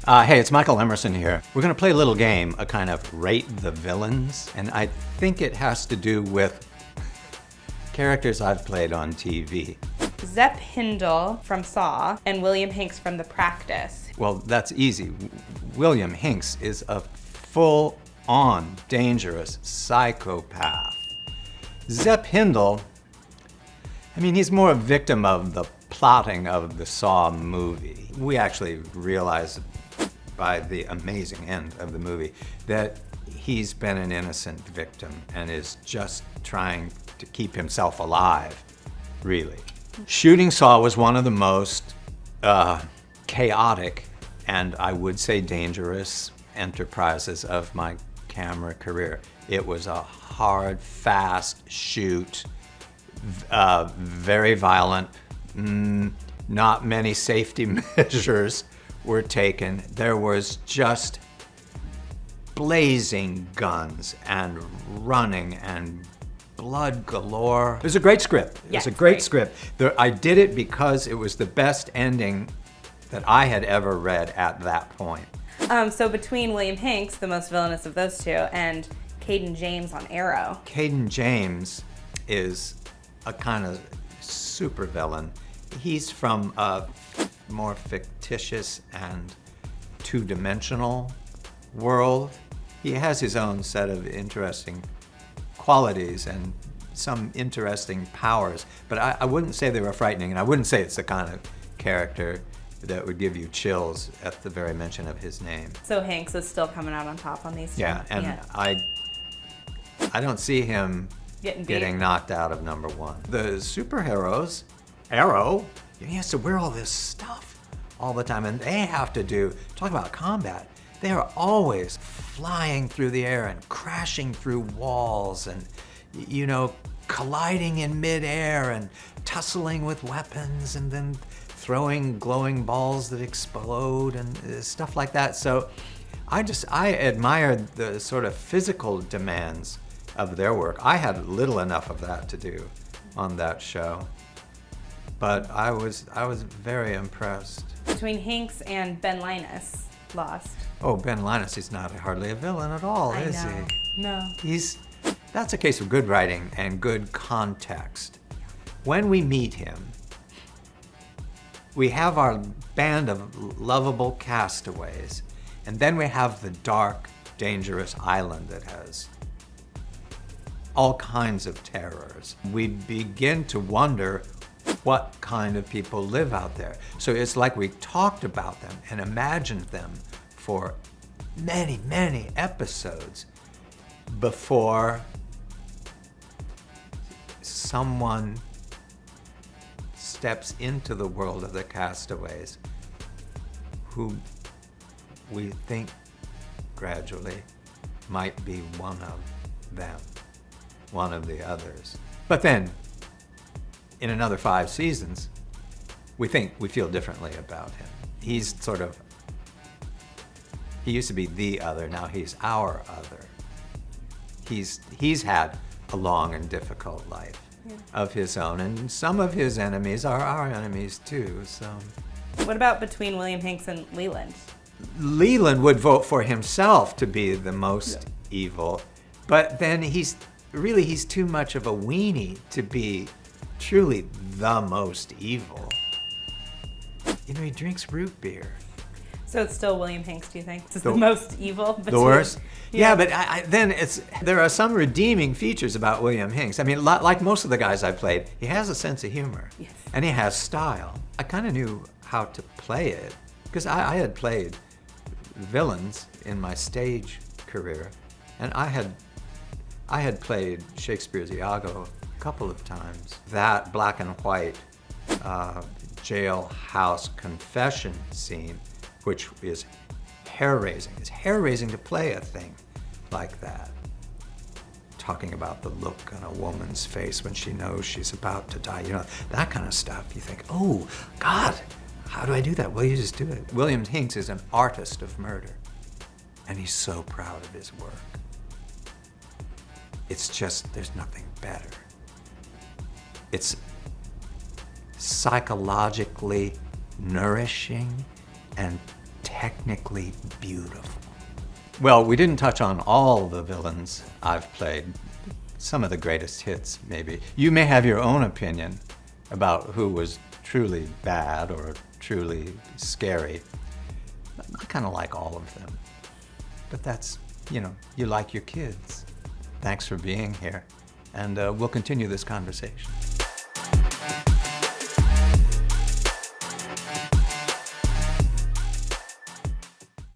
Hey, it's Michael Emerson here. We're going to play a little game, a kind of rate the villains, and I think it has to do with characters I've played on TV. Zepp Hindle from Saw and William Hinks from The Practice. Well, that's easy. William Hinks is a full-on dangerous psychopath. Zepp Hindle, I mean, he's more a victim of the plotting of the Saw movie. We actually realized by the amazing end of the movie that he's been an innocent victim and is just trying to keep himself alive, really. Shooting Saw was one of the most chaotic and I would say dangerous enterprises of my camera career. It was a hard, fast shoot, very violent, not many safety measures were taken. There was just blazing guns and running and blood galore. It was a great script. It was a great script. I did it because it was the best ending that I had ever read at that point. So between William Hinks, the most villainous of those two, and Caden James on Arrow. Caden James is a kind of super villain. He's from a more fictitious and two-dimensional world. He has his own set of interesting qualities and some interesting powers, but I wouldn't say they were frightening, and I wouldn't say it's the kind of character that would give you chills at the very mention of his name. So Hinks is still coming out on top on these two. Yeah, and I don't see him getting knocked out of number one. The superheroes, Arrow, he has to wear all this stuff all the time, and they have to talk about combat. They are always flying through the air and crashing through walls and, colliding in midair and tussling with weapons and then throwing glowing balls that explode and stuff like that. So I admired the sort of physical demands of their work. I had little enough of that to do on that show, but I was very impressed. Between Hinks and Ben Linus, Lost. Oh, Ben Linus is not hardly a villain at all, is he? No. That's a case of good writing and good context. When we meet him, we have our band of lovable castaways, and then we have the dark, dangerous island that has all kinds of terrors. We begin to wonder what kind of people live out there. So it's like we talked about them and imagined them for many, many episodes before someone steps into the world of the castaways who we think gradually might be one of them, one of the others. But then, in another 5 seasons, we feel differently about him. He's he used to be the other, now he's our other. He's had a long and difficult life of his own, and some of his enemies are our enemies too, so. What about between William Hinks and Leland? Leland would vote for himself to be the most evil, but then he's too much of a weenie to be truly the most evil. He drinks root beer. So it's still William Hinks, do you think? This is the most evil? The worst? Yeah, but there are some redeeming features about William Hinks. I mean, like most of the guys I've played, he has a sense of humor. Yes. And he has style. I kind of knew how to play it, because I had played villains in my stage career, and I had played Shakespeare's Iago a couple of times. That black and white jailhouse confession scene, which is hair-raising. It's hair-raising to play a thing like that. Talking about the look on a woman's face when she knows she's about to die, that kind of stuff. You think, oh, God, how do I do that? Well, you just do it. William Hinks is an artist of murder, and he's so proud of his work. It's just, there's nothing better. It's psychologically nourishing and technically beautiful. Well, we didn't touch on all the villains I've played. Some of the greatest hits, maybe. You may have your own opinion about who was truly bad or truly scary. I kind of like all of them. But that's, you like your kids. Thanks for being here. And we'll continue this conversation.